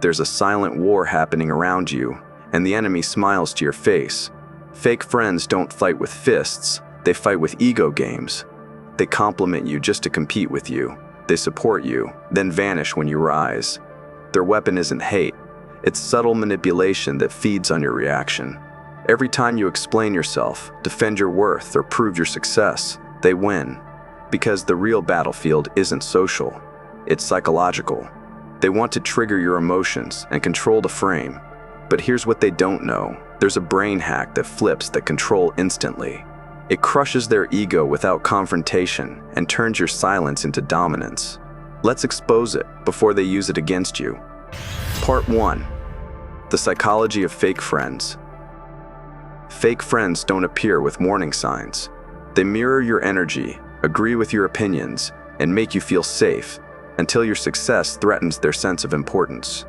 There's a silent war happening around you, and the enemy smiles to your face. Fake friends don't fight with fists, they fight with ego games. They compliment you just to compete with you. They support you, then vanish when you rise. Their weapon isn't hate, it's subtle manipulation that feeds on your reaction. Every time you explain yourself, defend your worth, or prove your success, they win. Because the real battlefield isn't social, it's psychological. They want to trigger your emotions and control the frame. But here's what they don't know. There's a brain hack that flips that control instantly. It crushes their ego without confrontation and turns your silence into dominance. Let's expose it before they use it against you. Part 1. The psychology of fake friends. Fake friends don't appear with warning signs. They mirror your energy, agree with your opinions, and make you feel safe until your success threatens their sense of importance.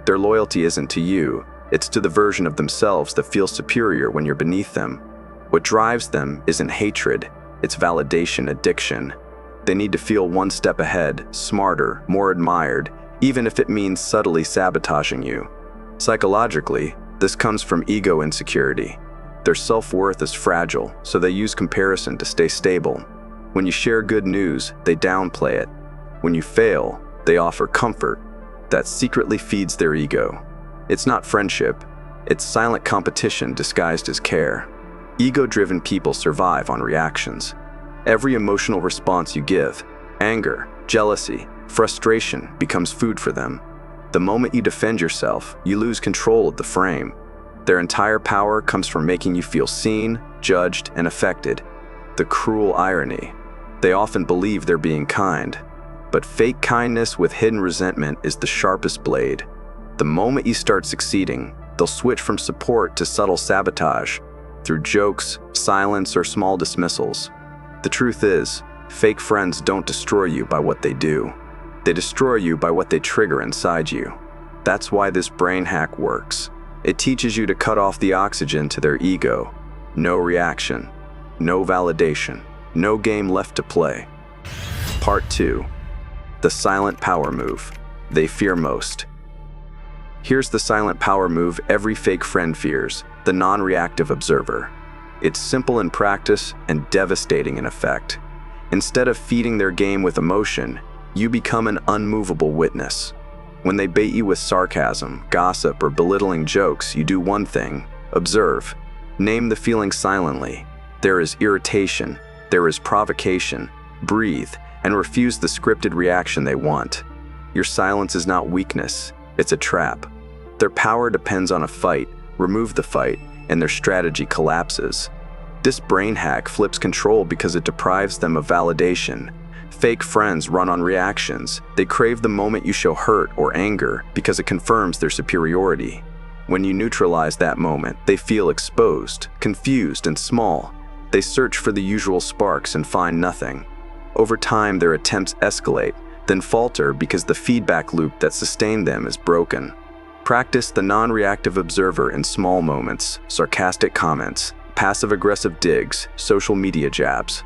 Their loyalty isn't to you, it's to the version of themselves that feels superior when you're beneath them. What drives them isn't hatred, it's validation addiction. They need to feel one step ahead, smarter, more admired, even if it means subtly sabotaging you. Psychologically, this comes from ego insecurity. Their self-worth is fragile, so they use comparison to stay stable. When you share good news, they downplay it. When you fail, they offer comfort. That secretly feeds their ego. It's not friendship, it's silent competition disguised as care. Ego-driven people survive on reactions. Every emotional response you give, anger, jealousy, frustration, becomes food for them. The moment you defend yourself, you lose control of the frame. Their entire power comes from making you feel seen, judged, and affected. The cruel irony. They often believe they're being kind. But fake kindness with hidden resentment is the sharpest blade. The moment you start succeeding, they'll switch from support to subtle sabotage, through jokes, silence, or small dismissals. The truth is, fake friends don't destroy you by what they do. They destroy you by what they trigger inside you. That's why this brain hack works. It teaches you to cut off the oxygen to their ego. No reaction, no validation, no game left to play. Part 2. The silent power move they fear most. Here's the silent power move every fake friend fears, the non-reactive observer. It's simple in practice and devastating in effect. Instead of feeding their game with emotion, you become an unmovable witness. When they bait you with sarcasm, gossip, or belittling jokes, you do one thing: observe. Name the feeling silently. There is irritation, there is provocation. Breathe and refuse the scripted reaction they want. Your silence is not weakness, it's a trap. Their power depends on a fight. Remove the fight, and their strategy collapses. This brain hack flips control because it deprives them of validation. Fake friends run on reactions. They crave the moment you show hurt or anger because it confirms their superiority. When you neutralize that moment, they feel exposed, confused, and small. They search for the usual sparks and find nothing. Over time, their attempts escalate, then falter because the feedback loop that sustained them is broken. Practice the non-reactive observer in small moments, sarcastic comments, passive-aggressive digs, social media jabs.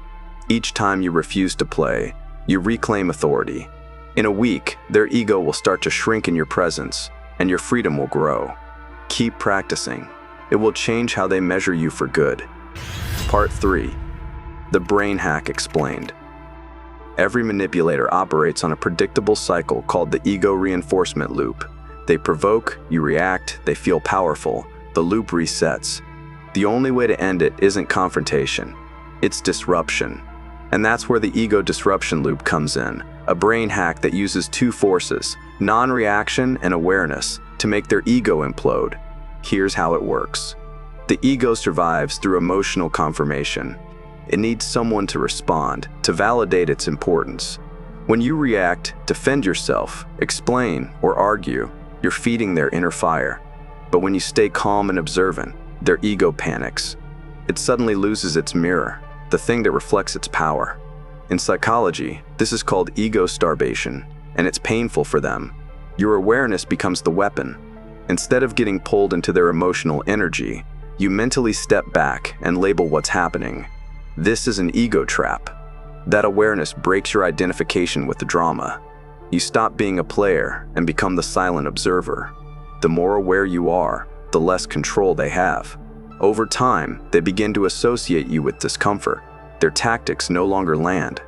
Each time you refuse to play, you reclaim authority. In a week, their ego will start to shrink in your presence, and your freedom will grow. Keep practicing. It will change how they measure you for good. Part 3. The brain hack explained. Every manipulator operates on a predictable cycle called the ego reinforcement loop. They provoke, you react, they feel powerful. The loop resets. The only way to end it isn't confrontation, it's disruption. And that's where the ego disruption loop comes in, a brain hack that uses two forces, non-reaction and awareness, to make their ego implode. Here's how it works. The ego survives through emotional confirmation. It needs someone to respond, to validate its importance. When you react, defend yourself, explain, or argue, you're feeding their inner fire. But when you stay calm and observant, their ego panics. It suddenly loses its mirror, the thing that reflects its power. In psychology, this is called ego starvation, and it's painful for them. Your awareness becomes the weapon. Instead of getting pulled into their emotional energy, you mentally step back and label what's happening. This is an ego trap. That awareness breaks your identification with the drama. You stop being a player and become the silent observer. The more aware you are, the less control they have. Over time, they begin to associate you with discomfort. Their tactics no longer land.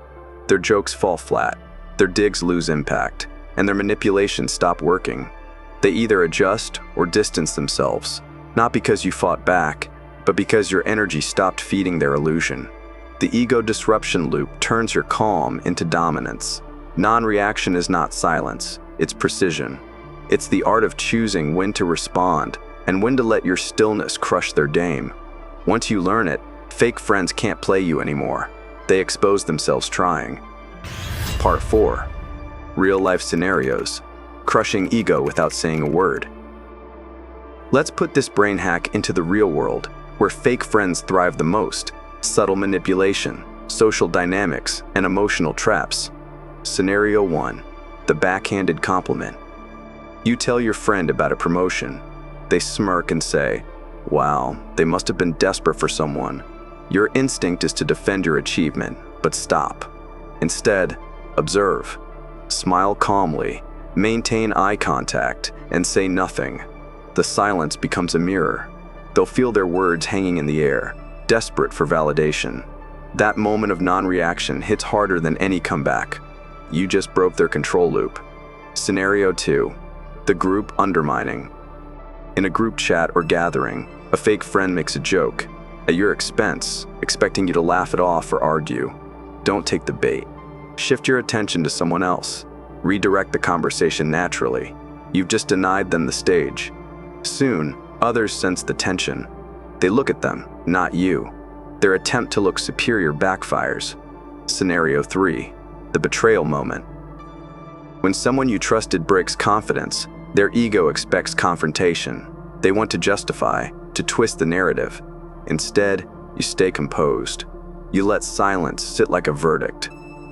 Their jokes fall flat. Their digs lose impact, and their manipulations stop working. They either adjust or distance themselves, not because you fought back, but because your energy stopped feeding their illusion. The ego disruption loop turns your calm into dominance. Non-reaction is not silence, it's precision. It's the art of choosing when to respond and when to let your stillness crush their game. Once you learn it, fake friends can't play you anymore. They expose themselves trying. Part 4. Real-life scenarios. Crushing ego without saying a word. Let's put this brain hack into the real world, where fake friends thrive the most. Subtle manipulation, social dynamics, and emotional traps. Scenario 1. The backhanded compliment. You tell your friend about a promotion. They smirk and say, "Wow, they must have been desperate for someone." Your instinct is to defend your achievement, but stop. Instead, observe. Smile calmly, maintain eye contact, and say nothing. The silence becomes a mirror. They'll feel their words hanging in the air, desperate for validation. That moment of non-reaction hits harder than any comeback. You just broke their control loop. Scenario 2. The group undermining. In a group chat or gathering, a fake friend makes a joke at your expense, expecting you to laugh it off or argue. Don't take the bait. Shift your attention to someone else. Redirect the conversation naturally. You've just denied them the stage. Soon, others sense the tension. They look at them, not you. Their attempt to look superior backfires. Scenario 3. The betrayal moment. When someone you trusted breaks confidence, their ego expects confrontation. They want to justify, to twist the narrative. Instead, you stay composed. You let silence sit like a verdict.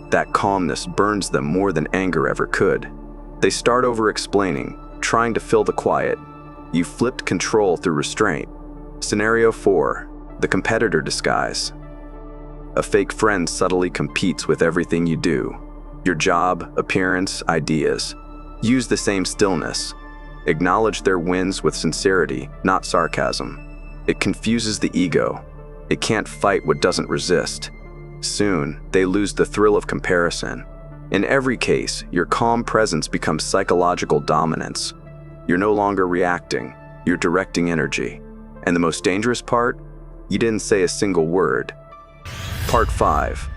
That calmness burns them more than anger ever could. They start over-explaining, trying to fill the quiet. You flipped control through restraint. Scenario 4. The competitor disguise. A fake friend subtly competes with everything you do. Your job, appearance, ideas. Use the same stillness. Acknowledge their wins with sincerity, not sarcasm. It confuses the ego. It can't fight what doesn't resist. Soon, they lose the thrill of comparison. In every case, your calm presence becomes psychological dominance. You're no longer reacting, you're directing energy. And the most dangerous part? You didn't say a single word. Part 5.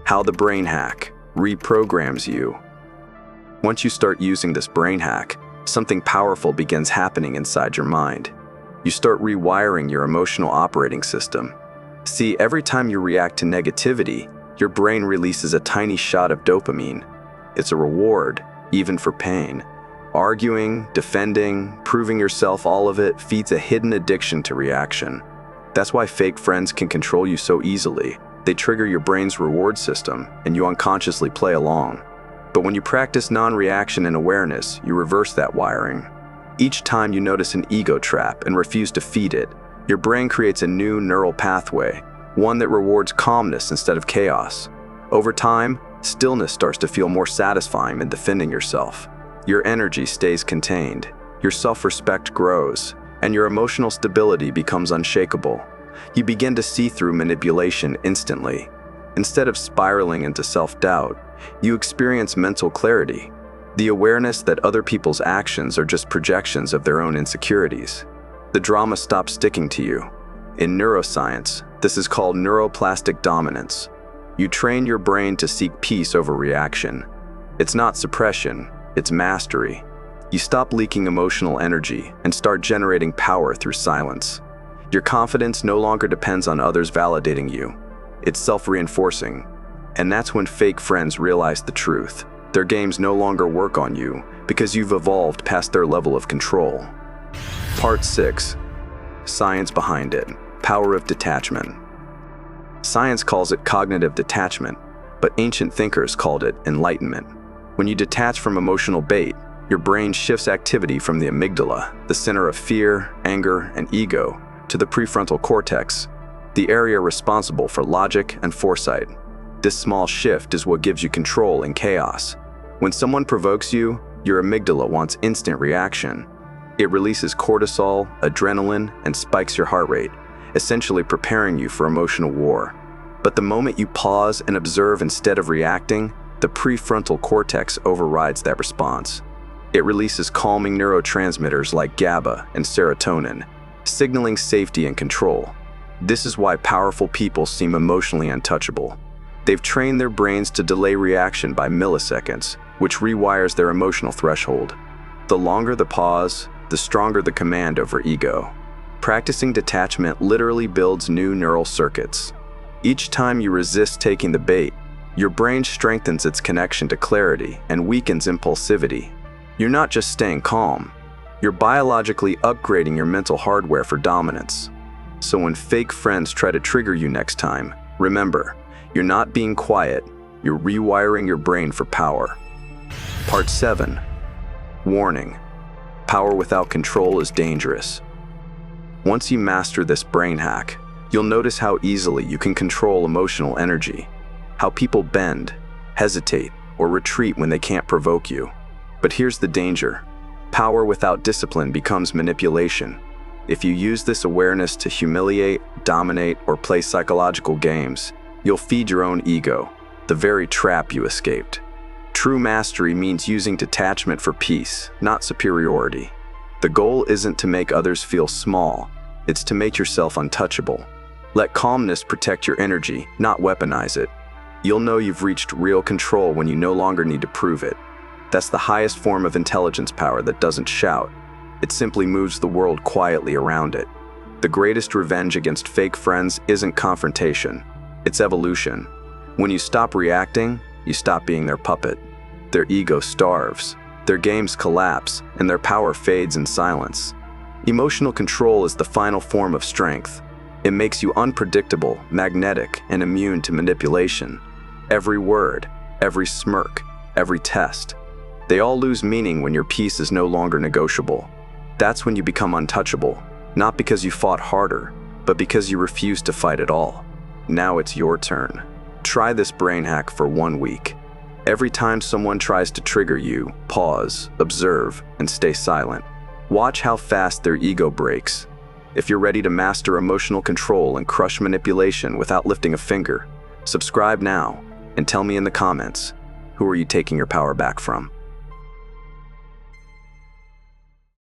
How the brain hack reprograms you. Once you start using this brain hack, something powerful begins happening inside your mind. You start rewiring your emotional operating system. See, every time you react to negativity, your brain releases a tiny shot of dopamine. It's a reward, even for pain. Arguing, defending, proving yourself, all of it feeds a hidden addiction to reaction. That's why fake friends can control you so easily. They trigger your brain's reward system, and you unconsciously play along. But when you practice non-reaction and awareness, you reverse that wiring. Each time you notice an ego trap and refuse to feed it, your brain creates a new neural pathway, one that rewards calmness instead of chaos. Over time, stillness starts to feel more satisfying than defending yourself. Your energy stays contained, your self-respect grows, and your emotional stability becomes unshakable. You begin to see through manipulation instantly. Instead of spiraling into self-doubt, you experience mental clarity, the awareness that other people's actions are just projections of their own insecurities. The drama stops sticking to you. In neuroscience, this is called neuroplastic dominance. You train your brain to seek peace over reaction. It's not suppression, it's mastery. You stop leaking emotional energy and start generating power through silence. Your confidence no longer depends on others validating you. It's self-reinforcing. And that's when fake friends realize the truth. Their games no longer work on you because you've evolved past their level of control. Part 6. Science behind it. Power of detachment. Science calls it cognitive detachment, but ancient thinkers called it enlightenment. When you detach from emotional bait, your brain shifts activity from the amygdala, the center of fear, anger, and ego, to the prefrontal cortex, the area responsible for logic and foresight. This small shift is what gives you control in chaos. When someone provokes you, your amygdala wants instant reaction. It releases cortisol, adrenaline, and spikes your heart rate, essentially preparing you for emotional war. But the moment you pause and observe instead of reacting, the prefrontal cortex overrides that response. It releases calming neurotransmitters like GABA and serotonin, signaling safety and control. This is why powerful people seem emotionally untouchable. They've trained their brains to delay reaction by milliseconds, which rewires their emotional threshold. The longer the pause, the stronger the command over ego. Practicing detachment literally builds new neural circuits. Each time you resist taking the bait, your brain strengthens its connection to clarity and weakens impulsivity. You're not just staying calm, you're biologically upgrading your mental hardware for dominance. So when fake friends try to trigger you next time, remember, you're not being quiet, you're rewiring your brain for power. Part 7. Warning. Power without control is dangerous. Once you master this brain hack, you'll notice how easily you can control emotional energy, how people bend, hesitate, or retreat when they can't provoke you. But here's the danger. Power without discipline becomes manipulation. If you use this awareness to humiliate, dominate, or play psychological games, you'll feed your own ego, the very trap you escaped. True mastery means using detachment for peace, not superiority. The goal isn't to make others feel small, it's to make yourself untouchable. Let calmness protect your energy, not weaponize it. You'll know you've reached real control when you no longer need to prove it. That's the highest form of intelligence power that doesn't shout. It simply moves the world quietly around it. The greatest revenge against fake friends isn't confrontation, it's evolution. When you stop reacting, you stop being their puppet. Their ego starves, their games collapse, and their power fades in silence. Emotional control is the final form of strength. It makes you unpredictable, magnetic, and immune to manipulation. Every word, every smirk, every test. They all lose meaning when your peace is no longer negotiable. That's when you become untouchable, not because you fought harder, but because you refused to fight at all. Now it's your turn. Try this brain hack for 1 week. Every time someone tries to trigger you, pause, observe, and stay silent. Watch how fast their ego breaks. If you're ready to master emotional control and crush manipulation without lifting a finger, subscribe now and tell me in the comments, who are you taking your power back from?